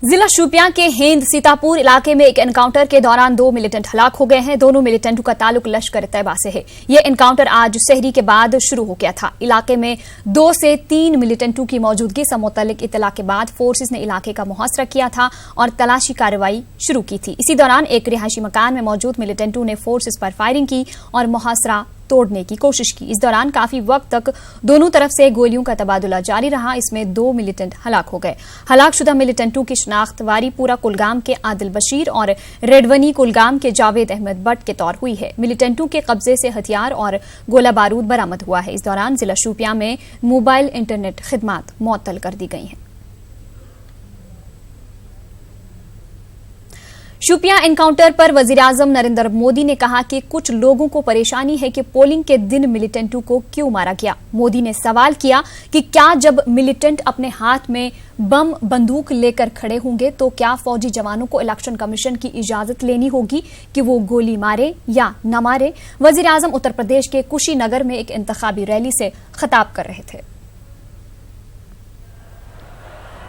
जिला शोपियां के हेंद सीतापुर इलाके में एक एनकाउंटर के दौरान 2 मिलिटेंट हलाक हो गए हैं। दोनों मिलिटेंटों का ताल्लुक लश्कर तैयबा से है। यह एनकाउंटर आज शहरी के बाद शुरू हो गया था। इलाके में 2 से 3 मिलिटेंटों की मौजूदगी से मुतल्लिक इत्तला के बाद फोर्सेस ने इलाके का मुहासरा किया था और तलाशी कार्रवाई शुरू की थी। इसी दौरान एक रिहायशी मकान में मौजूद मिलिटेंटों ने फोर्सेस पर फायरिंग की और मुहासरा तोड़ने की कोशिश की। इस दौरान काफी वक्त तक दोनों तरफ से गोलियों का तबादला जारी रहा। इसमें 2 मिलिटेंट हलाक हो गए। हलाकशुदा मिलिटेंटों की शिनाख्त वारीपुरा कुलगाम के आदिल बशीर और रेडवनी कुलगाम के जावेद अहमद भट्ट के तौर हुई है। मिलिटेंटों के कब्जे से हथियार और गोला बारूद बरामद हुआ है। इस दौरान जिला शोपियां में मोबाइल इंटरनेट खिदमात मुअत्तल कर दी गई हैं। शोपियां एनकाउंटर पर वजीर-ए-आजम नरेंद्र मोदी ने कहा कि कुछ लोगों को परेशानी है कि पोलिंग के दिन मिलिटेंटों को क्यों मारा गया। मोदी ने सवाल किया कि क्या जब मिलिटेंट अपने हाथ में बम बंदूक लेकर खड़े होंगे तो क्या फौजी जवानों को इलेक्शन कमीशन की इजाजत लेनी होगी कि वो गोली मारे या न मारे। वजीर-ए-आजम उत्तर प्रदेश के कुशीनगर में एक इंतखाबी रैली से खिताब कर रहे थे।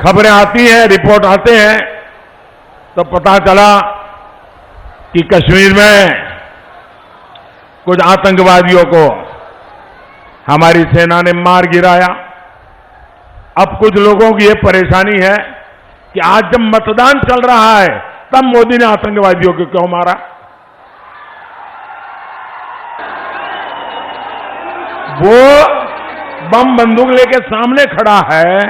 खबरें आती हैं, रिपोर्ट आते हैं तो पता चला कि कश्मीर में कुछ आतंकवादियों को हमारी सेना ने मार गिराया। अब कुछ लोगों की यह परेशानी है कि आज जब मतदान चल रहा है तब मोदी ने आतंकवादियों को क्यों मारा। वो बम बंदूक लेके सामने खड़ा है,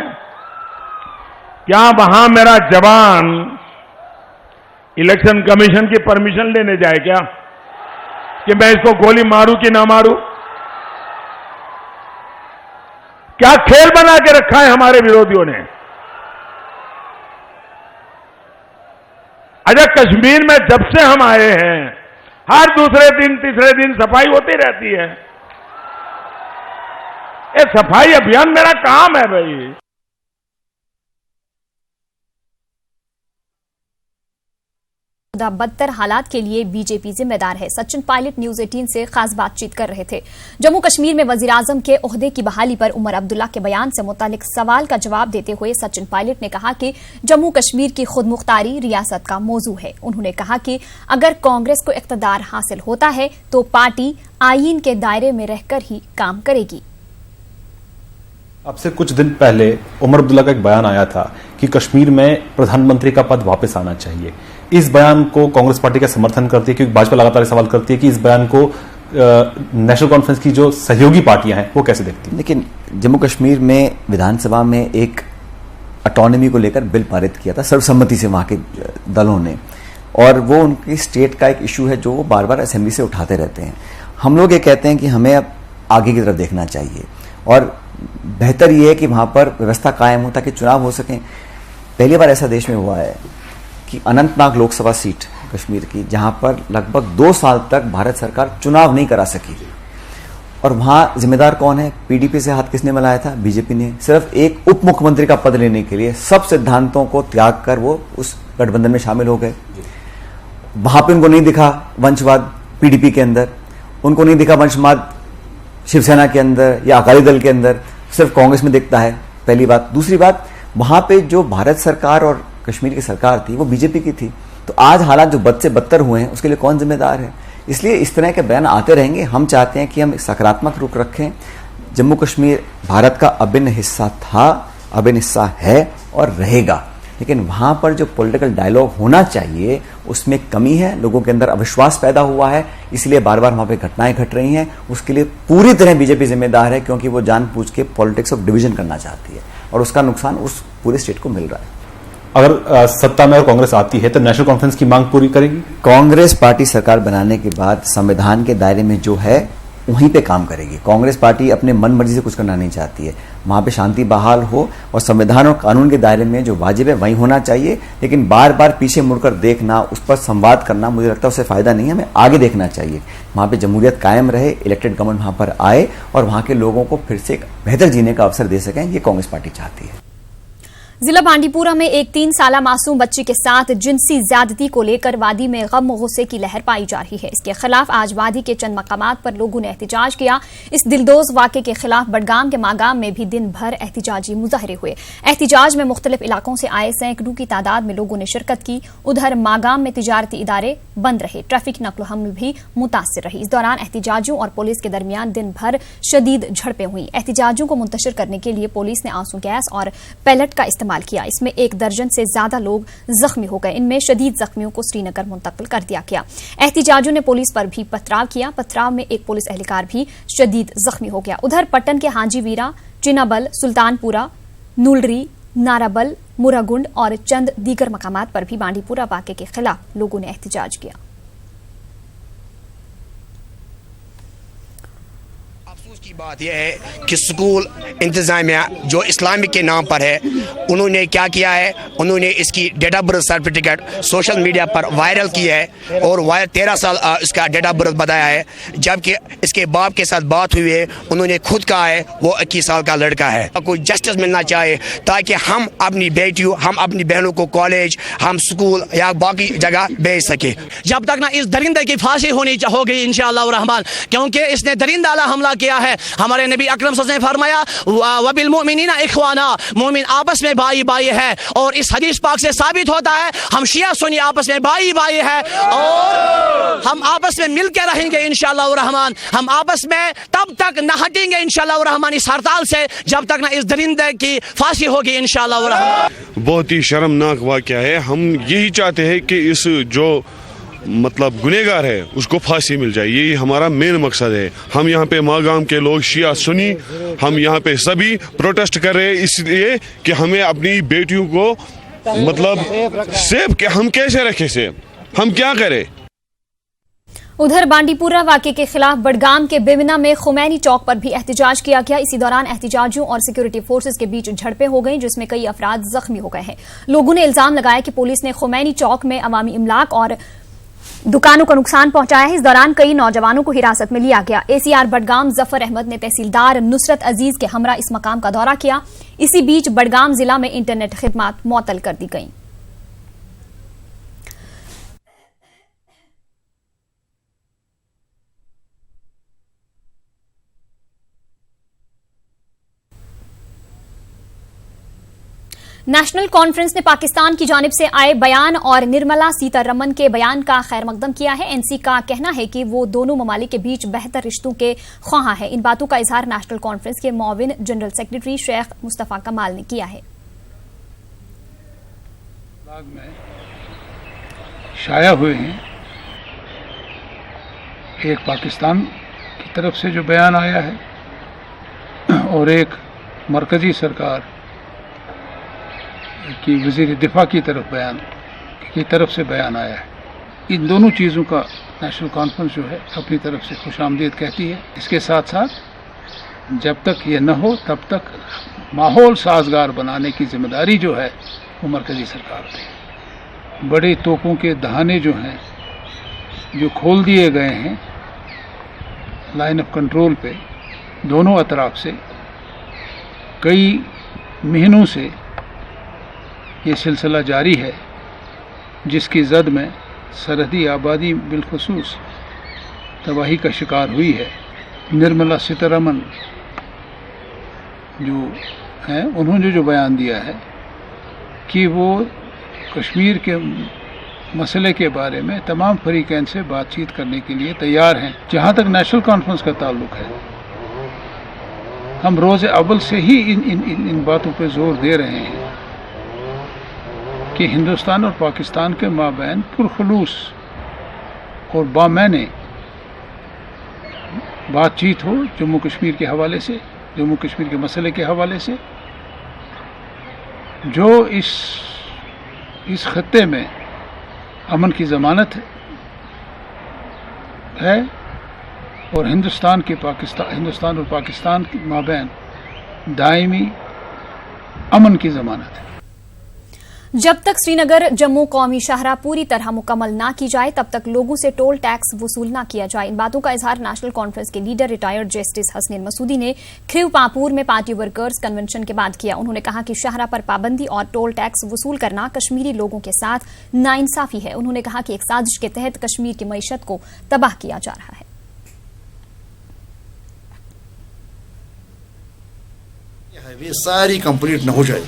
क्या वहां मेरा जवान इलेक्शन कमीशन की परमिशन लेने जाए क्या कि मैं इसको गोली मारूं कि ना मारूं? क्या खेल बना के रखा है हमारे विरोधियों ने। अच्छा, कश्मीर में जब से हम आए हैं हर दूसरे दिन तीसरे दिन सफाई होती रहती है। ये सफाई अभियान मेरा काम है भाई। बदतर हालात के लिए बीजेपी जिम्मेदार है। सचिन पायलट न्यूज 18 से खास बातचीत कर रहे थे। जम्मू कश्मीर में वजीर-ए-आजम के ओहदे की बहाली पर उमर अब्दुल्ला के बयान से मुतालिक सवाल का जवाब देते हुए सचिन पायलट ने कहा कि जम्मू कश्मीर की खुद मुख्तारी रियासत का मौजू है। उन्होंने कहा कि अगर कांग्रेस को इख्तियार हासिल होता है तो पार्टी आईन के दायरे में रहकर ही काम करेगी। अब से कुछ दिन पहले उमर अब्दुल्ला का एक बयान आया था कि कश्मीर में प्रधानमंत्री का पद वापस आना चाहिए। इस बयान को कांग्रेस पार्टी का समर्थन करती है, क्योंकि भाजपा लगातार सवाल करती है कि इस बयान को नेशनल कॉन्फ्रेंस की जो सहयोगी पार्टियां हैं वो कैसे देखती हैं। लेकिन जम्मू कश्मीर में विधानसभा में एक ऑटोनॉमी को लेकर बिल पारित किया था सर्वसम्मति से वहां के दलों ने, और वो उनकी स्टेट का एक इशू है जो वो बार बार असेंबली से उठाते रहते हैं। हम लोग ये कहते हैं कि हमें अब आगे की तरफ देखना चाहिए और बेहतर ये है कि वहां पर व्यवस्था कायम हो ताकि चुनाव हो सकें। पहली बार ऐसा देश में हुआ है कि अनंतनाग लोकसभा सीट कश्मीर की, जहां पर लगभग 2 साल तक भारत सरकार चुनाव नहीं करा सकी, और वहां जिम्मेदार कौन है? पीडीपी से हाथ किसने मिलाया था? बीजेपी ने। सिर्फ एक उप मुख्यमंत्री का पद लेने के लिए सब सिद्धांतों को त्याग कर वो उस गठबंधन में शामिल हो गए। वहां पे उनको नहीं दिखा वंशवाद पीडीपी के अंदर, उनको नहीं दिखा वंशवाद शिवसेना के अंदर या अकाली दल के अंदर, सिर्फ कांग्रेस में दिखता है। पहली बात। दूसरी बात, वहां पे जो भारत सरकार और कश्मीर की सरकार थी वो बीजेपी की थी। तो आज हालात जो बद से बदतर हुए हैं उसके लिए कौन जिम्मेदार है? इसलिए इस तरह के बयान आते रहेंगे। हम चाहते हैं कि हम सकारात्मक रुख रखें। जम्मू कश्मीर भारत का अभिन्न हिस्सा था, अभिन्न हिस्सा है और रहेगा, लेकिन वहां पर जो पॉलिटिकल डायलॉग होना चाहिए उसमें कमी है। लोगों के अंदर अविश्वास पैदा हुआ है, इसलिए बार बार वहां पे घटनाएं घट रही हैं। उसके लिए पूरी तरह बीजेपी जिम्मेदार है, क्योंकि वो जानबूझ के पॉलिटिक्स ऑफ डिवीजन करना चाहती है और उसका नुकसान उस पूरे स्टेट को मिल रहा है। अगर सत्ता में और कांग्रेस आती है तो नेशनल कॉन्फ्रेंस की मांग पूरी करेगी। कांग्रेस पार्टी सरकार बनाने के बाद संविधान के दायरे में जो है वहीं पे काम करेगी। कांग्रेस पार्टी अपने मन मर्जी से कुछ करना नहीं चाहती है। वहां पे शांति बहाल हो और संविधान और कानून के दायरे में जो वाजिब है वही होना चाहिए, लेकिन बार बार पीछे मुड़कर देखना, उस पर संवाद करना, मुझे लगता है उससे फायदा नहीं है। हमें आगे देखना चाहिए, वहां पे जमहूरियत कायम रहे, इलेक्टेड गवर्नमेंट वहां पर आए और वहां के लोगों को फिर से एक बेहतर जीने का अवसर दे सकें। ये कांग्रेस पार्टी चाहती है। जिला बांडीपुरा में एक 3 साला मासूम बच्ची के साथ जिनसी ज्यादती को लेकर वादी में गम गुस्से की लहर पाई जा रही है। इसके खिलाफ आज वादी के चंद मकामात पर लोगों ने एहतिजाज किया। इस दिलदोज वाक़े के खिलाफ बडगाम के मागाम में भी दिन भर एहतिजाजी मुजाहरे हुए। एहतिजाज में मुख्तलिफ इलाकों से आए सैकड़ों की तादाद में लोगों ने शिरकत की। उधर मागाम में तिजारती इदारे बंद रहे, ट्रैफिक नक्लो हमल भी मुतासिर रही। इस दौरान एहतिजाजियों और पुलिस के दरमियान दिन भर शदीद झड़पें हुई। एहतिजाजियों को मुंतशिर करने के लिए पुलिस ने आंसू गैस और पैलेट का इस्तेमाल किया। इसमें 1 दर्जन से ज्यादा लोग जख्मी हो गए। इनमें शदीद जख्मियों को श्रीनगर मुंतकिल कर दिया गया। एहतिजाजियों ने पुलिस पर भी पथराव किया। पथराव में एक पुलिस एहलकार भी शदीद जख्मी हो गया। उधर पट्टन के हाजी वीरा, चिनाबल, सुल्तानपुरा, नूलरी, नाराबल, मुरागुंड और चंद दीगर मकामात पर भी बांडीपुरा वाक़े के खिलाफ लोगों ने एहतिजाज किया। की बात यह है कि स्कूल इंतजामिया जो इस्लामिक के नाम पर है, उन्होंने क्या किया है, उन्होंने इसकी date of birth certificate social media पर वायरल की है और 13 साल इसका डेट ऑफ बर्थ बताया है, जबकि इसके बाप के साथ बात हुई है, उन्होंने खुद कहा है वो 21 साल का लड़का है। कोई जस्टिस मिलना चाहिए ताकि हम अपनी बेटियों, हम अपनी बहनों को कॉलेज, हम स्कूल या बाकी जगह भेज सके। जब तक ना इस दरिंदे की फांसी होगी इंशाअल्लाह रहमान, क्योंकि इसने दरिंदा हमला किया है। हमारे नबी अकरम सल्लल्लाहु अलैहि वसल्लम ने फरमाया वबिल मुमिनीना इखवाना, मोमिन आपस में भाई भाई है। और इस हदीस पाक से साबित होता है हम शिया सुन्नी आपस में भाई भाई है और हम आपस में मिलकर रहेंगे इंशाअल्लाह रहमान। हम आपस में तब तक न हटेंगे इंशाअल्लाह रहमान इस हड़ताल से जब तक ना इस दरिंदे की फांसी होगी इंशाअल्लाह रहमान। बहुत ही शर्मनाक वाक़या है। हम यही चाहते हैं कि इस जो मतलब गुनहगार है उसको फांसी मिल जाए, यही हमारा मेन मकसद है। हम यहाँ पे मागाम के लोग शिया सुन्नी हम यहाँ पे सभी प्रोटेस्ट कर रहे हैं इसलिए कि हमें अपनी बेटियों को मतलब सेफ के हम कैसे रखें, सेफ हम क्या करें। उधर बांडीपुरा वाक़े के खिलाफ बडगाम के बेमिना में खुमैनी चौक पर भी एहतिजाज किया गया। इसी दौरान एहतिजाजियों और सिक्योरिटी फोर्सेस के बीच झड़पें हो गईं, जिसमें कई अफराद जख्मी हो गए हैं। लोगों ने इल्जाम लगाया कि पुलिस ने खुमैनी चौक में अवामी इमलाक और दुकानों को नुकसान पहुंचाया है। इस दौरान कई नौजवानों को हिरासत में लिया गया। एसीआर बडगाम जफर अहमद ने तहसीलदार नुसरत अजीज के हमरा इस मकाम का दौरा किया। इसी बीच बडगाम जिला में इंटरनेट खिदमात मुअत्तल कर दी गईं। नेशनल कॉन्फ्रेंस ने पाकिस्तान की जानिब से आए बयान और निर्मला सीतारमण के बयान का खैर मकदम किया है। एनसी का कहना है कि वो दोनों ममालिक के बीच बेहतर रिश्तों के ख्वाह है। इन बातों का इजहार नेशनल कॉन्फ्रेंस के मुआविन जनरल सेक्रेटरी शेख मुस्तफा कमाल ने किया है। में शाया हुए हैं, एक पाकिस्तान की तरफ से जो बयान आया है और एक मरकजी सरकार कि वज़ीर दिफा की तरफ से बयान आया है। इन दोनों चीज़ों का नेशनल कॉन्फ्रेंस जो है अपनी तरफ से खुशामदीद कहती है। इसके साथ साथ जब तक ये न हो तब तक माहौल साजगार बनाने की जिम्मेदारी जो है वो मरकजी सरकार की। बड़े तोपों के दहाने जो हैं जो खोल दिए गए हैं लाइन ऑफ कंट्रोल पे दोनों अतराफ से, कई महीनों से ये सिलसिला जारी है, जिसकी जद में सरहदी आबादी बिलखुसूस तबाही का शिकार हुई है। निर्मला सीतारमण जो हैं उन्होंने जो बयान दिया है कि वो कश्मीर के मसले के बारे में तमाम फरीकैन से बातचीत करने के लिए तैयार हैं। जहाँ तक नेशनल कॉन्फ्रेंस का ताल्लुक है, हम रोज़ अव्वल से ही इन बातों पे जोर दे रहे हैं कि हिंदुस्तान और पाकिस्तान के माबैन पुरखुलूस और बामैने बातचीत हो जम्मू कश्मीर के हवाले से, जम्मू कश्मीर के मसले के हवाले से, जो इस खत्ते में अमन की ज़मानत है और हिंदुस्तान और पाकिस्तान के माबैन दायमी अमन की ज़मानत है। जब तक श्रीनगर जम्मू कौमी शाहराह पूरी तरह मुकम्मल ना की जाए तब तक लोगों से टोल टैक्स वसूल ना किया जाए। इन बातों का इजहार नेशनल कॉन्फ्रेंस के leader retired justice Hasnain Masoodi ने खिव पापुर में पार्टी वर्कर्स कन्वेंशन के बाद किया। उन्होंने कहा कि शाहराह पर पाबंदी और टोल टैक्स वसूल करना कश्मीरी लोगों के साथ नाइंसाफी है। उन्होंने कहा कि एक साजिश के तहत कश्मीर की मईशत को तबाह किया जा रहा है। हाईवे सारी कंप्लीट न हो जाए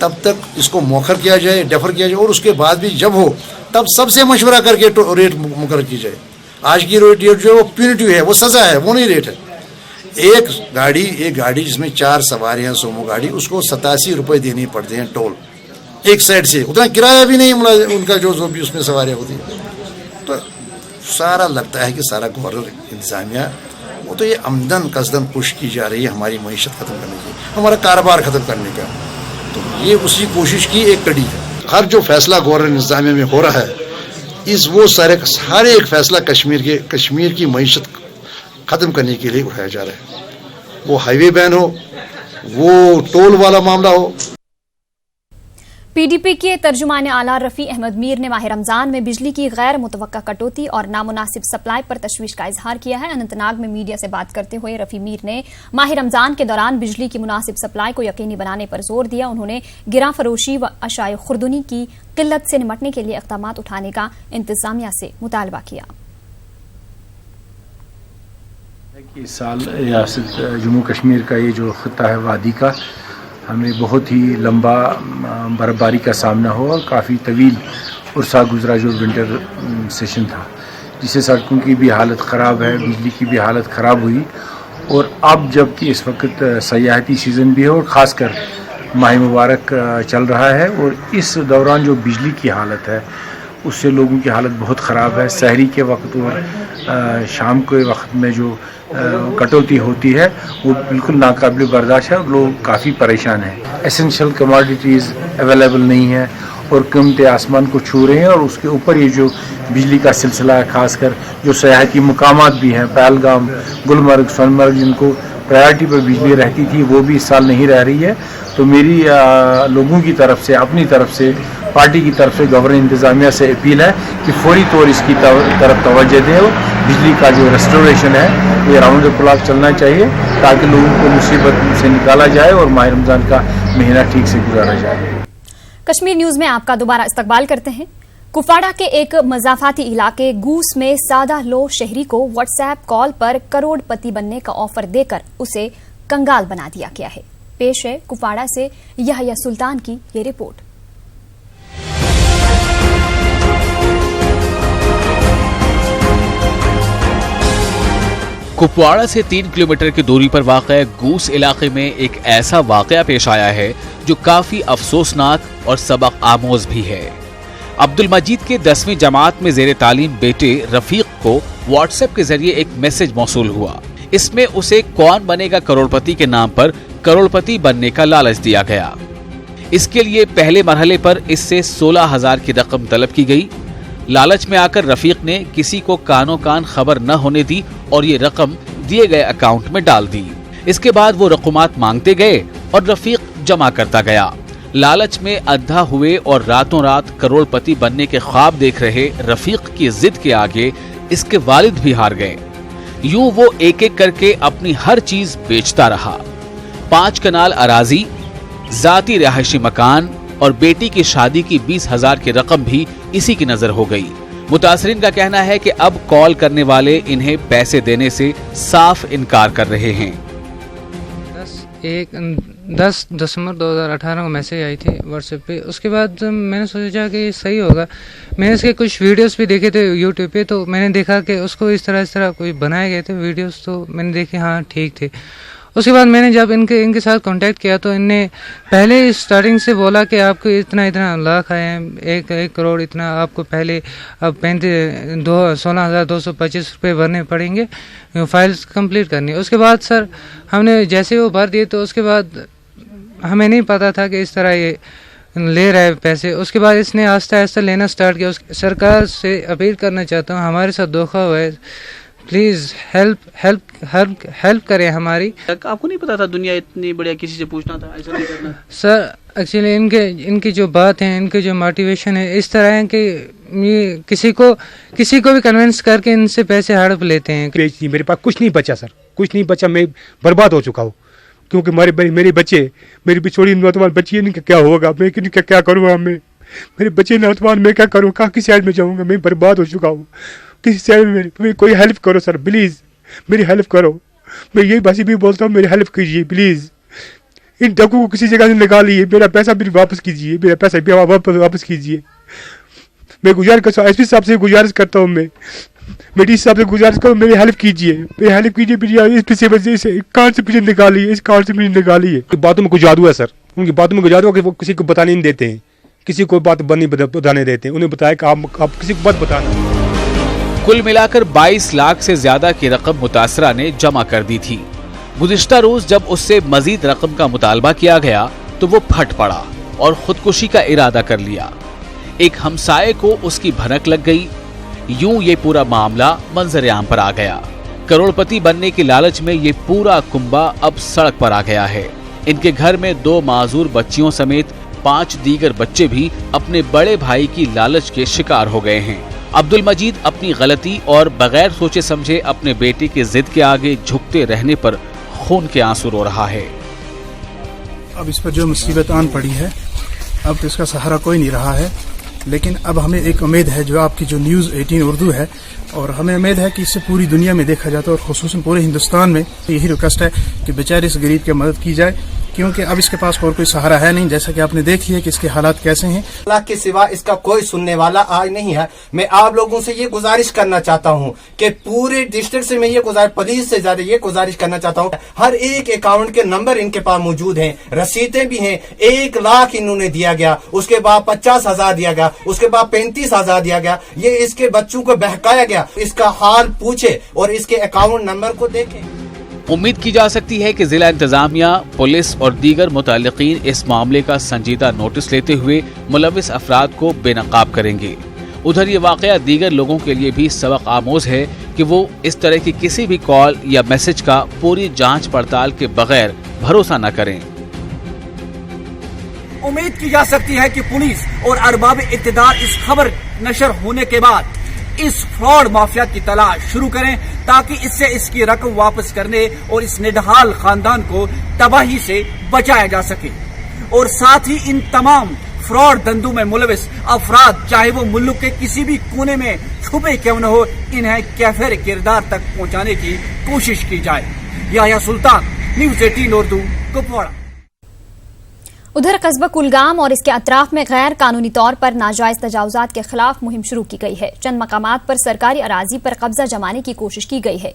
तब तक इसको मौखर किया जाए, डेफर किया जाए, और उसके बाद भी जब हो तब सबसे मशवरा करके रेट मुकर्रर की जाए। आज की रेट जो है वो प्यूनिटिव है, वो सजा है, वो नहीं रेट है। एक गाड़ी जिसमें 4 सवारियां सोमो गाड़ी, उसको 87 रुपये देने पड़ते हैं टोल एक साइड से, उतना किराया भी नहीं उनका जो भी उसमें सवारियां होती है। तो सारा लगता है कि सारा गवर्नर इंतजामिया वो तो ये आमदन कसदन पुश की जा रही है हमारी मईशत खत्म करने की, हमारा कारोबार खत्म करने का। तो ये उसी कोशिश की एक कड़ी है। हर जो फैसला गवर्नर इंतजामिया में हो रहा है वो सारे एक फैसला कश्मीर की मईशत खत्म करने के लिए उठाया जा रहा है। वो हाईवे बैन हो, वो टोल वाला मामला हो। पीडीपी के तर्जुमान आला रफी अहमद मीर ने माह रमजान में बिजली की गैर मुतवक्का कटौती और नामुनासिब सप्लाई पर तशवीश का इजहार किया है। अनंतनाग में मीडिया से बात करते हुए रफी मीर ने माह रमजान के दौरान बिजली की मुनासिब सप्लाई को यकीनी बनाने पर जोर दिया। उन्होंने गिरा फरोशी व अशाए खुर्दनी की किल्लत से निपटने के लिए इक़दाम उठाने का इंतजामिया से मुतालबा किया। इस साल रियासत जम्मू कश्मीर का ये जो खिता है वादी का, हमें बहुत ही लंबा बर्फबारी का सामना हुआ और काफ़ी तवील उर्सा गुजरा जो विंटर सेशन था, जिससे सड़कों की भी हालत ख़राब है, बिजली की भी हालत ख़राब हुई। और अब जबकि इस वक्त सयाहती सीज़न भी है और ख़ासकर माह मुबारक चल रहा है, और इस दौरान जो बिजली की हालत है उससे लोगों की हालत बहुत ख़राब है। सहरी के वक्त और शाम के वक्त में जो कटौती होती है वो बिल्कुल नाकाबिल बर्दाश्त है और लोग काफ़ी परेशान हैं। एसेंशियल कमोडिटीज़ अवेलेबल नहीं है और कीमतें आसमान को छू रहे हैं, और उसके ऊपर ये जो बिजली का सिलसिला है, खासकर जो सयाहती मुकामात भी हैं, पहलगाम, गुलमर्ग, सोनमर्ग, जिनको प्रायोरिटी पर बिजली रहती थी वो भी इस साल नहीं रह रही है। तो मेरी लोगों की तरफ से, अपनी तरफ से, पार्टी की तरफ से गवर्नर इंतजामिया से अपील है कि फौरी तौर इसकी तरफ तवज्जो दें और बिजली का जो रेस्टोरेशन है ये राउंड द क्लॉक चलना चाहिए, ताकि लोगों को मुसीबत से निकाला जाए और माह रमजान का महीना ठीक से गुजारा जाए। कश्मीर न्यूज में आपका दोबारा इस्तकबाल करते हैं। कुपवाड़ा के एक मजाफाती इलाके गूस में सादा लो शहरी को व्हाट्सएप कॉल पर करोड़पति बनने का ऑफर देकर उसे कंगाल बना दिया गया है। पेश है कुपवाड़ा से यहया सुल्तान की ये रिपोर्ट। कुपवाड़ा से 3 किलोमीटर की दूरी पर वाक़ गूस इलाके में एक ऐसा वाक़या पेश आया है जो काफी अफसोसनाक और सबक आमोज भी है। अब्दुल मजीद के 10वीं जमात में ज़ेरे तालीम बेटे रफीक को व्हाट्सएप के जरिए एक मैसेज मौसूल हुआ। इसमें उसे कौन बनेगा करोड़पति के नाम पर करोड़पति बनने का लालच दिया गया। इसके लिए पहले मरहले पर इससे 16,000 की रकम तलब की गई। लालच में आकर रफीक ने किसी को कानो कान खबर न होने दी और ये रकम दिए गए अकाउंट में डाल दी। इसके बाद वो रकूमात मांगते गए और रफीक जमा करता गया। लालच में अद्धा हुए और रातों रात करोड़पति बनने के ख्वाब देख रहे रफीक की जिद के आगे इसके वालिद भी हार गए। यूं वो एक एक करके अपनी हर चीज बेचता रहा। 5 कनाल अराजी, जाती रिहायशी मकान और बेटी की शादी की 20,000 की रकम भी इसी की नजर हो गई। मुतासरीन का कहना है कि अब कॉल करने वाले इन्हें पैसे देने से साफ इनकार कर रहे हैं। 10 दिसंबर 2018 को मैसेज आई थी व्हाट्सएप पे। उसके बाद मैंने सोचा कि सही होगा। मैंने इसके कुछ वीडियोस भी देखे थे यूट्यूब पे, तो मैंने देखा कि उसको इस तरह कोई बनाए गए थे वीडियोस, तो मैंने देखे हाँ ठीक थे। उसके बाद मैंने जब इनके साथ कांटेक्ट किया तो इनने पहले स्टार्टिंग से बोला कि आपको इतना लाख आए हैं, 1 करोड़ इतना आपको पहले अब 16,225 रुपये भरने पड़ेंगे, फाइल्स कंप्लीट करनी है। उसके बाद सर हमने जैसे वो भर दिए तो उसके बाद हमें नहीं पता था कि इस तरह ये ले रहा है पैसे। उसके बाद इसने आहिस्ता आहिस्ता लेना स्टार्ट किया। सरकार से अपील करना चाहता हूँ, हमारे साथ धोखा हुआ है, प्लीज़ हेल्प करें हमारी। आपको नहीं पता था दुनिया इतनी बढ़िया, किसी से पूछना था, ऐसा नहीं करना। सर एक्चुअली इनकी जो बात है, इनके जो मोटिवेशन है इस तरह है कि ये किसी को भी कन्विंस करके इनसे पैसे हड़प लेते हैं। मेरे पास कुछ नहीं बचा सर, कुछ नहीं बचा, मैं बर्बाद हो चुका हूँ, क्योंकि मेरे बच्चे, मेरी बिछोड़ी नौजवान बच्ची, इनका क्या होगा, मैं इनका क्या करूँगा, मेरे बच्चे नौजवान, मैं क्या करूँ, कहाँ किस साइड में जाऊँगा, मैं बर्बाद हो चुका हूँ, किसी साइड में कोई हेल्प करो सर, प्लीज़ मेरी हेल्प करो। मैं यही बात भी बोलता हूँ, मेरी हेल्प कीजिए प्लीज़, इन डकू को किसी जगह से निकालिए, मेरा पैसा भी वापस कीजिए, मेरा पैसा भी वापस कीजिए। मैं गुजारिश करता हूँ, एसपी साहब से गुजारिश करता हूँ, मैं डी साहब से गुजारिश करूँ, मेरी हेल्प कीजिए, इस कार्ड से मुझे निकालिए, इस कार्ड से मुझे निकालिए। बातों में कुछ जादू है सर, उनकी बातों में कुछ जादू है कि वो किसी को बताने नहीं देते हैं, किसी को बात नहीं बताने देते हैं। उन्हें बताया कि आप किसी को मत बताना। कुल मिलाकर 22 लाख से ज्यादा की रकम मुतासरा ने जमा कर दी थी। गुज़िश्ता रोज जब उससे मजीद रकम का मुतालबा किया गया तो वो फट पड़ा और खुदकुशी का इरादा कर लिया। एक हमसाये को उसकी भनक लग गई। यूं ये पूरा मामला मंजर आम पर आ गया। करोड़पति बनने के लालच में ये पूरा कुंबा अब सड़क पर आ गया है। इनके घर में 2 माजूर बच्चियों समेत 5 दीगर बच्चे भी अपने बड़े भाई की लालच के शिकार हो गए हैं। अब्दुल मजीद अपनी गलती और बगैर सोचे समझे अपने बेटे की जिद के आगे झुकते रहने पर खून के आंसू रो रहा है। अब इस पर जो मुसीबत आन पड़ी है, अब तो इसका सहारा कोई नहीं रहा है, लेकिन अब हमें एक उम्मीद है, जो आपकी जो न्यूज़ 18 उर्दू है, और हमें उम्मीद है कि इससे पूरी दुनिया में देखा जाता है और खुसूसन पूरे हिंदुस्तान में यही रिक्वेस्ट है कि बेचारे इस गरीब की मदद की जाए, क्योंकि अब इसके पास और कोई सहारा है नहीं। जैसा कि आपने देख लिया कि इसके हालात कैसे हैं। अल्लाह के सिवा इसका कोई सुनने वाला आज नहीं है। मैं आप लोगों से ये गुजारिश करना चाहता हूँ कि पूरे डिस्ट्रिक्ट से मैं ये पुलिस से ज्यादा ये गुजारिश करना चाहता हूँ, हर एक अकाउंट के नंबर इनके पास मौजूद हैं, रसीदें भी हैं। 1 लाख इन्होंने दिया गया, उसके बाद 50,000 दिया गया, उसके बाद 35,000 दिया गया। ये इसके बच्चों को बहकाया गया। इसका हाल पूछे और इसके अकाउंट नंबर को देखें। उम्मीद की जा सकती है कि जिला इंतजामिया, पुलिस और दीगर मुताल्लिकीन इस मामले का संजीदा नोटिस लेते हुए मुलविस अफराद को बेनकाब करेंगे। उधर ये वाकया दीगर लोगों के लिए भी सबक आमोज है कि वो इस तरह की किसी भी कॉल या मैसेज का पूरी जांच पड़ताल के बगैर भरोसा न करें। उम्मीद की जा सकती है कि पुलिस और अरबाब इक़्तिदार इस खबर नशर होने के बाद इस फ्रॉड माफिया की तलाश शुरू करें, ताकि इससे इसकी रकम वापस करने और इस निढाल खानदान को तबाही से बचाया जा सके। और साथ ही इन तमाम फ्रॉड धंधों में मुलविस अफराद, चाहे वो मुल्क के किसी भी कोने में छुपे क्यों न हो, इन्हें कैफिर किरदार तक पहुंचाने की कोशिश की जाए। याया सुल्तान, न्यूज़ 18 उर्दू, कुपवाड़ा। उधर कस्बा कुलगाम और इसके अतराफ में गैर कानूनी तौर पर नाजायज तजावुजात के खिलाफ मुहिम शुरू की गई है। चंद मकामात पर सरकारी अराजी पर कब्जा जमाने की कोशिश की गई है।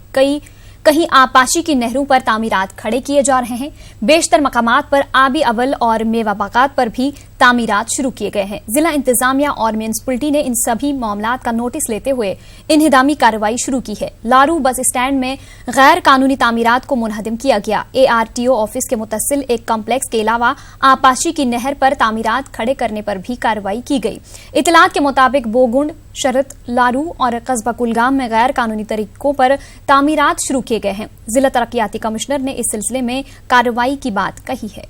कहीं आपाशी की नहरों पर तामीरात खड़े किए जा रहे हैं। बेशतर मकामात पर आबी अवल और मेवा बागात पर भी तामीरात शुरू किए गए हैं। जिला इंतजामिया और म्यूनिसिपलिटी ने इन सभी मामलात का नोटिस लेते हुए इन्हिदामी कार्रवाई शुरू की है। लारू बस स्टैंड में गैर कानूनी तामीरात को मुनहदम किया गया। ARTO ऑफिस के मुतसिल एक कम्प्लेक्स के अलावा आपाशी की नहर पर तामीरात खड़े करने पर भी कार्रवाई की गई। इतलात के मुताबिक बोगुंड, शरत, लारू और कस्बा कुलगाम में गैर कानूनी तरीकों पर तामीरात शुरू किए गए हैं। जिला तरक्याती कमिश्नर ने इस सिलसिले में कार्रवाई की बात कही है।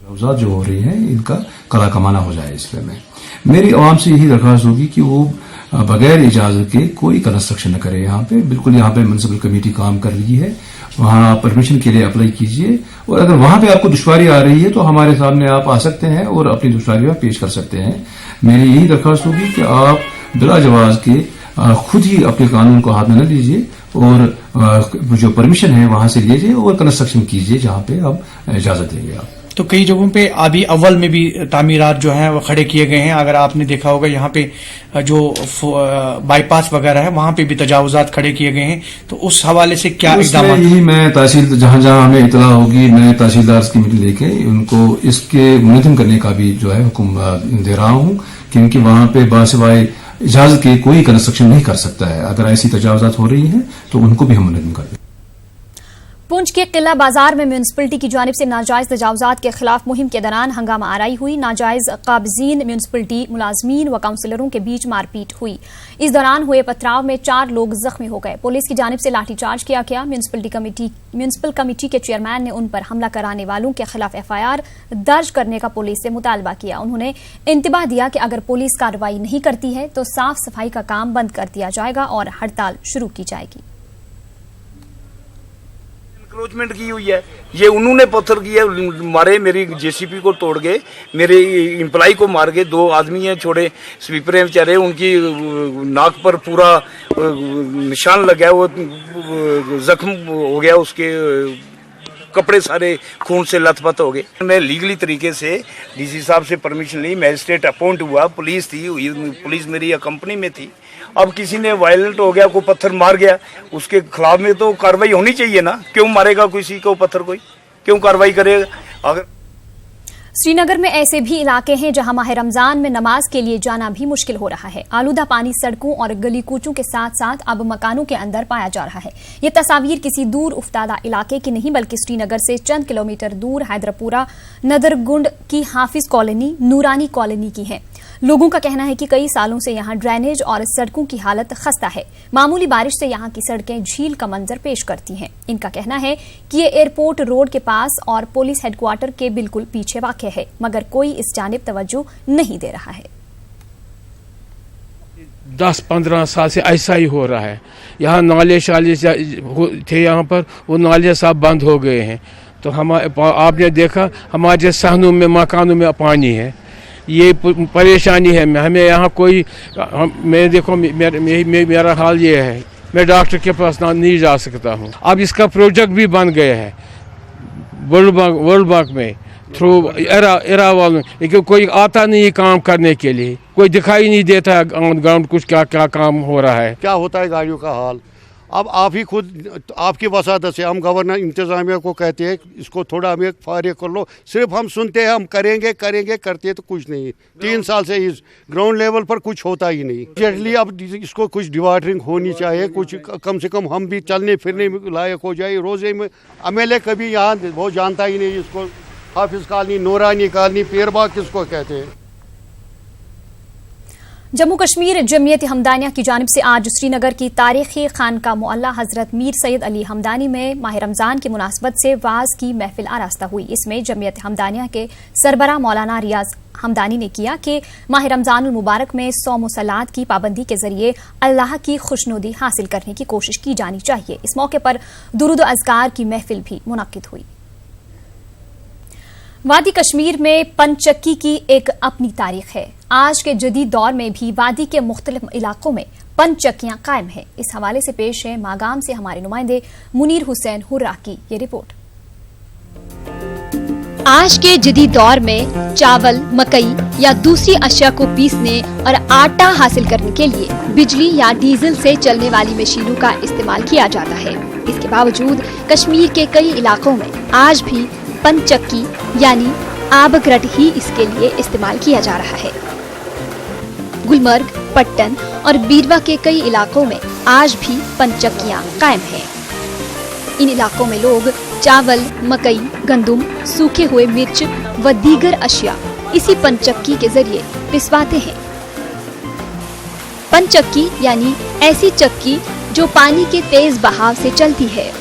जो हो रही है इनका कला कमाना हो जाए। इसलिए मेरी आवाम से यही दरख्वास्त होगी कि वो बगैर इजाजत के कोई कंस्ट्रक्शन न करे। यहाँ पे बिल्कुल, यहाँ पे म्युनिसिपल कमेटी काम कर रही है, वहाँ परमिशन के लिए अप्लाई कीजिए, और अगर वहां पे आपको दुश्वारी आ रही है तो हमारे सामने आप आ सकते हैं और अपनी दुश्वारी पेश कर सकते हैं। मेरी यही दरख्वास्त होगी कि आप बिला जवाज के खुद ही अपने कानून को हाथ में न लीजिए और जो परमिशन है वहां से लीजिए और कंस्ट्रक्शन कीजिए जहां पे आप इजाजत देंगे। आप तो कई जगहों पे आबी अव्वल में भी तामीरात जो हैं वो खड़े किए गए हैं। अगर आपने देखा होगा यहाँ पे जो बाईपास वगैरह है वहां पे भी तजावुजात खड़े किए गए हैं। तो उस हवाले से क्या इक़दाम? यही मैं तहसील जहां जहां हमें इतला होगी, मैं तहसीलदार की मीटिंग लेके उनको इसके मुनज़्ज़म करने का भी जो है हुक्म दे रहा हूँ, क्योंकि वहां पे बासिवाए इजाजत के कोई कंस्ट्रक्शन नहीं कर सकता है। अगर ऐसी तजावुजात हो रही है तो उनको भी हम मुनज़्ज़म कर दें। पुंछ के किला बाजार में म्यूनिसिपलिटी की जानिब से नाजायज तजावुजात के खिलाफ मुहिम के दौरान हंगामा आराई हुई। नाजायज काबिजीन, म्यूनिसिपलिटी मुलाजमीन व काउंसिलरों के बीच मारपीट हुई। इस दौरान हुए पथराव में 4 लोग जख्मी हो गए। पुलिस की जानिब से लाठीचार्ज किया गया। म्यूनिसिपल कमेटी के चेयरमैन ने उन पर हमला कराने वालों के खिलाफ FIR दर्ज करने का पुलिस से मुतालबा किया। उन्होंने इंतबाह दिया कि अगर पुलिस कार्रवाई नहीं करती है तो साफ सफाई का काम बंद कर दिया जाएगा और हड़ताल शुरू की जाएगी। इंक्रोचमेंट की हुई है, ये उन्होंने पत्थर किया, मारे, मेरी JCP को तोड़ गए, मेरे एम्प्लॉय को मार गए। 2 आदमी हैं छोड़े, स्वीपर हैं बेचारे, उनकी नाक पर पूरा निशान लग गया, वो जख्म हो गया, उसके कपड़े सारे खून से लथपथ हो गए। मैं लीगली तरीके से DC साहब से परमिशन ली, मैजिस्ट्रेट अपॉइंट हुआ, पुलिस थी, पुलिस मेरी कंपनी में थी। अब किसी ने वायलेंट हो गया, कोई पत्थर मार गया, उसके खिलाफ में तो कार्रवाई होनी चाहिए ना। क्यों मारेगा किसी को पत्थर, कोई क्यों कार्रवाई करेगा? अगर श्रीनगर में ऐसे भी इलाके हैं जहां माह रमजान में नमाज के लिए जाना भी मुश्किल हो रहा है। आलूदा पानी सड़कों और गली कूचों के साथ साथ अब मकानों के अंदर पाया जा रहा है। ये तस्वीर किसी दूर उफ्तादा इलाके की नहीं बल्कि श्रीनगर से चंद किलोमीटर दूर हैदरपुरा नदरगुंड की हाफिज कॉलोनी, नूरानी कॉलोनी की है। लोगों का कहना है कि कई सालों से यहां ड्रेनेज और सड़कों की हालत खस्ता है। मामूली बारिश से यहां की सड़कें झील का मंजर पेश करती हैं। इनका कहना है कि ये एयरपोर्ट रोड के पास और पुलिस हेडक्वार्टर के बिल्कुल पीछे वाक़ है, मगर कोई इस जानिब तवज्जो नहीं दे रहा है। 10-15 साल से ऐसा ही हो रहा है। यहाँ नाले शाले थे, यहाँ पर वो नाले सब बंद हो गए हैं। तो आपने देखा हमारे सहनों में, मकानों में पानी है। ये परेशानी है। हमें यहाँ कोई, मैं देखो मेरा हाल ये है, मैं डॉक्टर के पास नहीं जा सकता हूँ। अब इसका प्रोजेक्ट भी बन गया है वर्ल्ड बैंक में थ्रू एरा वालों, लेकिन कोई आता नहीं काम करने के लिए, कोई दिखाई नहीं देता ऑन ग्राउंड कुछ क्या क्या काम हो रहा है। क्या होता है गाड़ियों का हाल। अब आप ही खुद, आपकी वसादत से हम गवर्नर इंतजामिया को कहते हैं इसको थोड़ा हमें फारिग कर लो। सिर्फ हम सुनते हैं, हम करेंगे करते तो कुछ नहीं। 3 साल से इस ग्राउंड लेवल पर कुछ होता ही नहीं। इसलिए अब इसको कुछ डिवाइडरिंग होनी चाहिए, कुछ कम से कम हम भी चलने फिरने में लायक हो जाए। रोजे में MLA कभी यहाँ वो जानता ही नहीं इसको, हाफिज कॉलोनी, नूरानी कॉलोनी, पीरबाग किसको कहते हैं। जम्मू कश्मीर जमीयत हमदानिया की जानिब से आज श्रीनगर की तारीखी खानका मुअल्ला हजरत मीर सैयद अली हमदानी में माह रमजान की मुनासबत से वाज की महफिल आरास्ता हुई। इसमें जमीयत हमदानिया के सरबरा मौलाना रियाज हमदानी ने किया कि माह रमजानुल मुबारक में सौम व सलात की पाबंदी के जरिए अल्लाह की खुशनुदी हासिल करने की कोशिश की जानी चाहिए। इस मौके पर दुरूद अज़कार की महफिल भी मुनक्किद हुई। वादी कश्मीर में पंचक्की की एक अपनी तारीख है। आज के जदीद दौर में भी वादी के मुख्तलिफ इलाकों में पंचक्कियां कायम है। इस हवाले से पेश है मागाम से हमारे नुमाइंदे मुनीर हुसैन हुर्रा की ये रिपोर्ट। आज के जदीद दौर में चावल, मकई या दूसरी अशिया को पीसने और आटा हासिल करने के लिए बिजली या डीजल से चलने वाली मशीनों का इस्तेमाल किया जाता है। इसके बावजूद कश्मीर के कई इलाकों में आज भी पंचक्की यानी आबगरट ही इसके लिए इस्तेमाल किया जा रहा है। गुलमर्ग, पट्टन और बीरवा के कई इलाकों में आज भी पंचक्कियां कायम हैं। इन इलाकों में लोग चावल, मकई, गंदुम, सूखे हुए मिर्च व दीगर अशिया इसी पंचक्की के जरिए पिसवाते हैं। पंचक्की यानी ऐसी चक्की जो पानी के तेज बहाव से चलती है।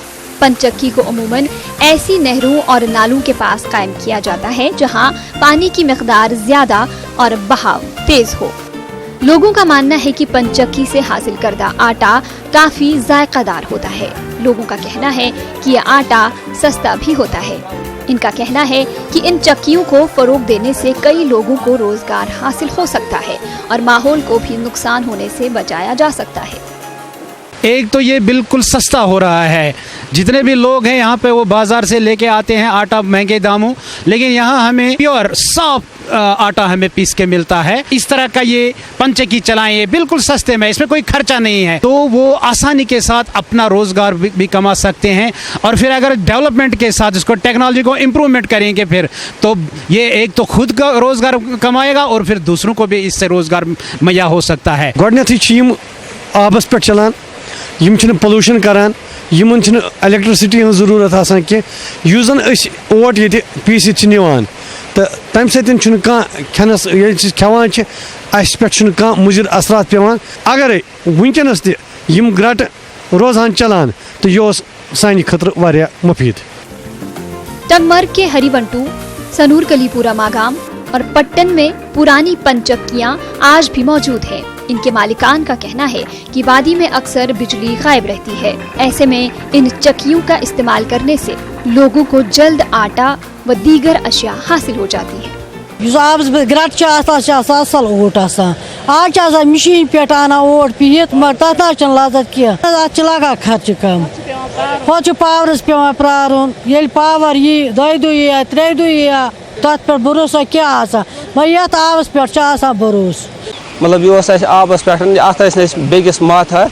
पंचक्की को अमूमन ऐसी नहरों और नालों के पास कायम किया जाता है जहां पानी की मिकदार ज्यादा और बहाव तेज हो। लोगों का मानना है कि पंचक्की से हासिल करदा आटा काफी जायकादार होता है। लोगों का कहना है कि यह आटा सस्ता भी होता है। इनका कहना है कि इन चक्कियों को फरोग देने से कई लोगों को रोजगार हासिल हो सकता है और माहौल को भी नुकसान होने से बचाया जा सकता है। एक तो ये बिल्कुल सस्ता हो रहा है। जितने भी लोग हैं यहाँ पे वो बाजार से लेके आते हैं आटा महंगे दामों, लेकिन यहाँ हमें प्योर साफ आटा हमें पीस के मिलता है। इस तरह का ये पंचक्की चलाएं, ये बिल्कुल सस्ते में, इसमें कोई खर्चा नहीं है, तो वो आसानी के साथ अपना रोजगार भी कमा सकते हैं। और फिर अगर डेवलपमेंट के साथ इसको टेक्नोलॉजी को इम्प्रूवमेंट करेंगे फिर तो ये एक तो खुद का रोजगार कमाएगा और फिर दूसरों को भी इससे रोजगार मुहैया हो सकता है। गोडनेथी आबस पे चलान यम छन पोल्यूशन करान, यमन छन इलेक्ट्रिसिटी हन जरूरत आसान कि युस जन अस ओट ये पीसित छ निवान तो तम सतन छन का खनस ये खेवान छ अस पे छन का मुजिर असरात पेवान। अगर वुनकनस त यम ग्रट रोजान चलान तो यह सानि खतर वारिया मुफीद। टंगमर्ग के हरिवंटू, सनूर कलीपुरा मागाम और पट्टन में पुरानी पंचक्कियां आज भी मौजूद हैं। इनके मालिकान का कहना है कि वादी में अक्सर बिजली गायब रहती है। ऐसे में इन चक्कियों का इस्तेमाल करने से लोगों को जल्द आटा व दीगर अशिया हासिल हो जाती है। ग्रट असल ओट आज मशीन पे आना ओट पीत मगर तथ लजत कह लगा खर्च कम हो पावरस पे प्रारुन ये पावर यी दो दुह त्रे दुह तथ पे भरोसा क्या मगर ये आबस पे भरोस मतलब यह आबस पे अत बेस माथा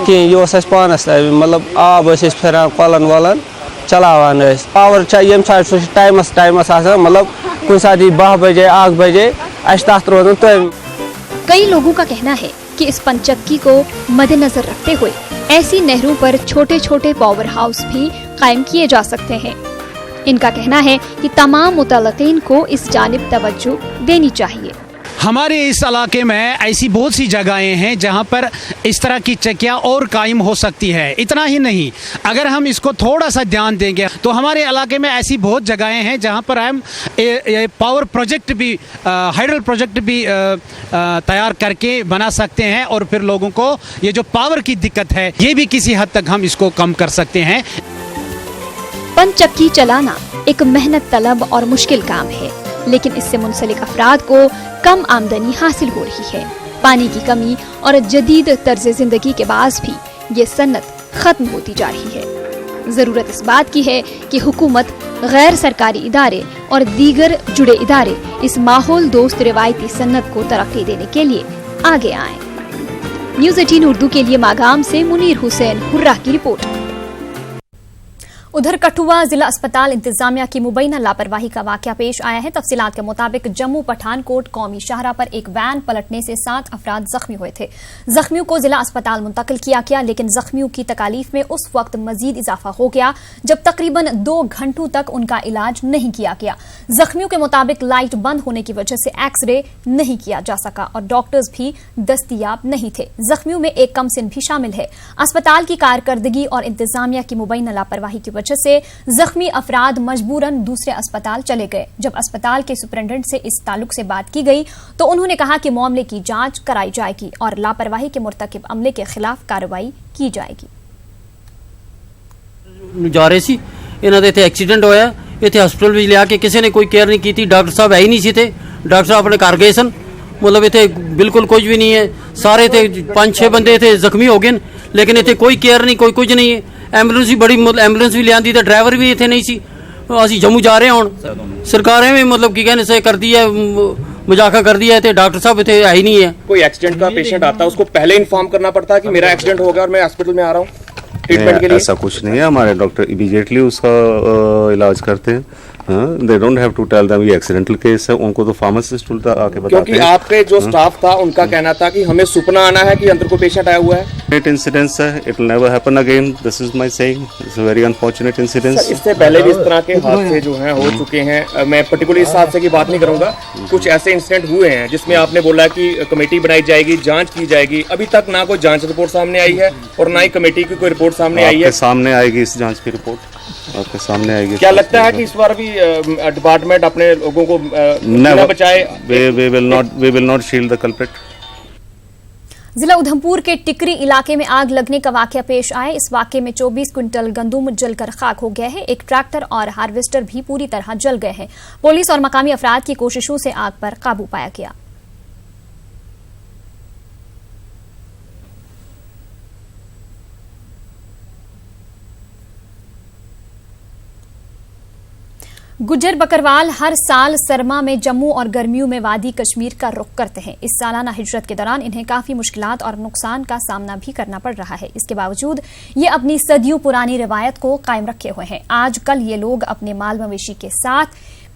कहें यह पानस मतलब आब फिर कलन वलन चलावान पावर ये टाइमस मतलब कुछ साथ 12 बजे 8 बजे तथ रोजान तो। कई लोगों का कहना है कि इस पंचक्की को मद्देनजर रखते हुए ऐसी नहरों पर छोटे छोटे पावर हाउस भी कायम किए जा सकते हैं। इनका कहना है कि तमाम मुतल्लिकीन को इस जानिब तवज्जो देनी चाहिए। हमारे इस इलाके में ऐसी बहुत सी जगहें हैं जहां पर इस तरह की चक्कियां और कायम हो सकती है। इतना ही नहीं, अगर हम इसको थोड़ा सा ध्यान देंगे तो हमारे इलाके में ऐसी बहुत जगहें हैं जहां पर हम पावर प्रोजेक्ट भी हाइडल प्रोजेक्ट भी तैयार करके बना सकते हैं और फिर लोगों को ये जो पावर की दिक्कत है ये भी किसी हद तक हम इसको कम कर सकते हैं। पंचक्की चलाना एक मेहनत तलब और मुश्किल काम है, लेकिन इससे मुंसलिक अफराद को कम आमदनी हासिल हो रही है। पानी की कमी और जदीद तर्ज जिंदगी के बावजूद भी ये सन्नत खत्म होती जा रही है। जरूरत इस बात की है कि हुकूमत, गैर सरकारी इदारे और दीगर जुड़े इदारे इस माहौल दोस्त रिवायती सन्नत को तरक्की देने के लिए आगे आएं। न्यूज़ 18 उर्दू के लिए मागाम से मुनीर हुसैन हुर्रा की रिपोर्ट। उधर कठुआ जिला अस्पताल इंतजामिया की मुबैना लापरवाही का वाकया पेश आया है। तफसीलात के मुताबिक जम्मू पठानकोट कौमी शाहरा पर एक वैन पलटने से 7 अफराद जख्मी हुए थे। जख्मियों को जिला अस्पताल मुंतकिल किया गया, लेकिन जख्मियों की तकालीफ में उस वक्त मजीद इजाफा हो गया जब तकरीबन 2 घंटों तक उनका इलाज नहीं किया गया। जख्मियों के मुताबिक लाइट बंद होने की वजह से एक्सरे नहीं किया जा सका और डॉक्टर्स भी दस्तयाब नहीं थे। जख्मियों में एक कमसिन भी शामिल है। अस्पताल की कारकर्दगी और इंतजामिया की मुबैना लापरवाही की वजह से जख्मी अफराद मजबूरन दूसरे अस्पताल चले गए। जब अस्पताल के सुपरिटेंडेंट से इस ताल्लुक से बात की गई तो उन्होंने कहा कि मामले की जांच कराई जाएगी और लापरवाही के मुर्तकिब अमले के खिलाफ कार्रवाई की जाएगी। जा रहे सी इन्होंने इतने एक्सीडेंट होया, इतने हॉस्पिटल भी लिया के किसी ने कोई केयर नहीं की थी। डॉक्टर साहब है ही नहीं थे, डॉक्टर साहब अपने घर गए सन, मतलब इतने बिल्कुल कुछ भी नहीं है। सारे थे 5-6 बंदे थे जख्मी हो गए, लेकिन इतने कोई केयर नहीं, कोई कुछ नहीं है। एंबुलेंस भी बड़ी एंबुलेंस भी लिया, ड्राइवर भी इतने नहीं सी। असी जम्मू जा रहे हैं हुण, सरकारें भी मतलब की कहने से कर दी है, मजाका कर दिया है। डॉक्टर साहब इतने है ही नहीं है। कोई एक्सीडेंट का पेशेंट आता है उसको पहले इन्फॉर्म करना पड़ता है कि मेरा एक्सीडेंट हो गया और मैं हॉस्पिटल में आ रहा हूँ ट्रीटमेंट के लिए। ऐसा कुछ नहीं है, हमारे डॉक्टर इमीडिएटली उसका इलाज करते हैं। They don't have to tell them ये एक्सीडेंटल केस है, उनको तो फार्मासिस्ट उल्टा आके बताते हैं। क्योंकि आपके जो स्टाफ था उनका कहना था कि हमें सुपना आना है कि अंदर कोई पेशेंट आया हुआ है। It incidents है, it will never happen again. This is my saying. It's a very unfortunate incident. इससे पहले भी इस तरह के हादसे जो हैं हो चुके हैं। मैं पर्टिकुलर इस हादसे की बात नहीं करूंगा, कुछ ऐसे इंसिडेंट हुए हैं जिसमें आपने बोला कि कमेटी बनाई जाएगी, जांच की जाएगी। अभी तक ना कोई जांच रिपोर्ट सामने आई है और ना ही कमेटी की कोई रिपोर्ट सामने आई है। सामने आएगी इस जांच की रिपोर्ट, आपके सामने आएगी। क्या लगता है कि इस बार भी डिपार्टमेंट अपने लोगों को बिना बचाए? We will not shield the culprit. जिला उधमपुर के टिकरी इलाके में आग लगने का वाकया पेश आया। इस वाकये में 24 क्विंटल गंदुम जलकर खाक हो गया है। एक ट्रैक्टर और हार्वेस्टर भी पूरी तरह जल गए हैं। पुलिस और मकामी अफराद की कोशिशों से आग पर काबू पाया गया। गुज्जर बकरवाल हर साल सरमा में जम्मू और गर्मियों में वादी कश्मीर का रुख करते हैं। इस सालाना हिजरत के दौरान इन्हें काफी मुश्किलात और नुकसान का सामना भी करना पड़ रहा है। इसके बावजूद ये अपनी सदियों पुरानी रिवायत को कायम रखे हुए हैं। आज कल ये लोग अपने माल मवेशी के साथ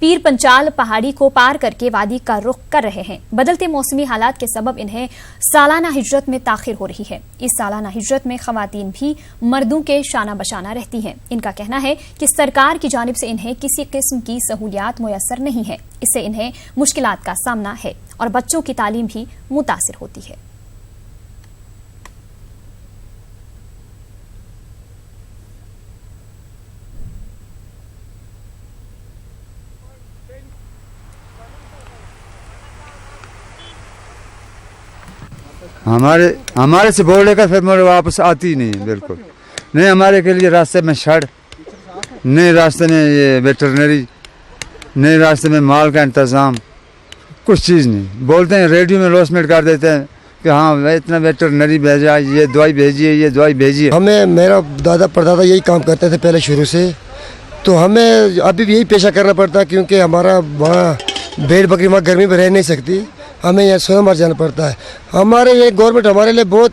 पीर पंचाल पहाड़ी को पार करके वादी का रुख कर रहे हैं। बदलते मौसमी हालात के सबब इन्हें सालाना हिजरत में ताखिर हो रही है। इस सालाना हिजरत में खवातीन भी मर्दों के शाना बशाना रहती हैं। इनका कहना है कि सरकार की जानिब से इन्हें किसी किस्म की सहूलियात मुयस्सर नहीं है। इससे इन्हें मुश्किलात का सामना है और बच्चों की तालीम भी मुतासिर होती है। हमारे से बोल लेकर फिर मेरे वापस आती ही नहीं, बिल्कुल नहीं। हमारे के लिए रास्ते में सड़क नहीं, रास्ते में ये वेटरनरी नहीं, रास्ते में माल का इंतज़ाम, कुछ चीज़ नहीं। बोलते हैं रेडियो में लॉसमेंट कर देते हैं कि हाँ इतना वेटरनरी भेजा, ये दवाई भेजिए, ये दवाई भेजिए। हमें मेरा दादा परदादा यही काम करते थे पहले शुरू से, तो हमें अभी भी यही पेशा करना पड़ता है क्योंकि हमारा वहाँ भेड़ बकरी वहाँ गर्मी में रह नहीं सकती, हमें यहाँ स्वयं मर जाना पड़ता है। हमारे ये गवर्नमेंट हमारे लिए बहुत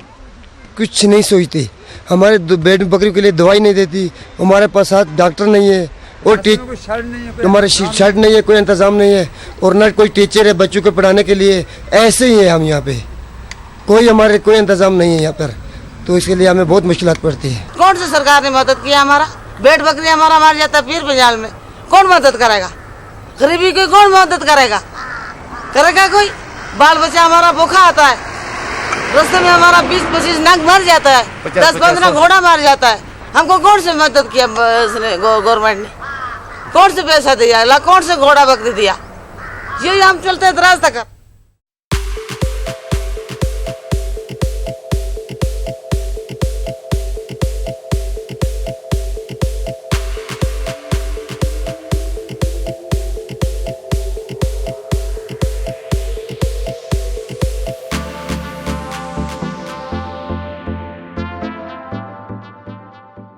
कुछ नहीं सोचती। हमारे भेड़ बकरी के लिए दवाई नहीं देती, हमारे पास साथ डॉक्टर नहीं है और हमारे शर्ट नहीं है, कोई इंतज़ाम नहीं है और न कोई टीचर है बच्चों को पढ़ाने के लिए। ऐसे ही है हम यहाँ पे, हमारे कोई इंतज़ाम नहीं है यहाँ पर, तो इसके लिए हमें बहुत मुश्किलात पड़ती है। कौन सी सरकार ने मदद किया? हमारा भेड़ बकरी हमारा मार जाता है पीर पंजाल में, कौन मदद करेगा? गरीबी की कौन मदद करेगा? करेगा कोई? बाल बच्चा हमारा भूखा आता है, रास्ते में हमारा 20-25 नग मर जाता है, 10-15 घोड़ा मार जाता है। हमको कौन से मदद किया गवर्नमेंट ने? कौन से पैसा दिया? कौन से घोड़ा बकरी दिया? यही हम चलते हैं रास्ता का।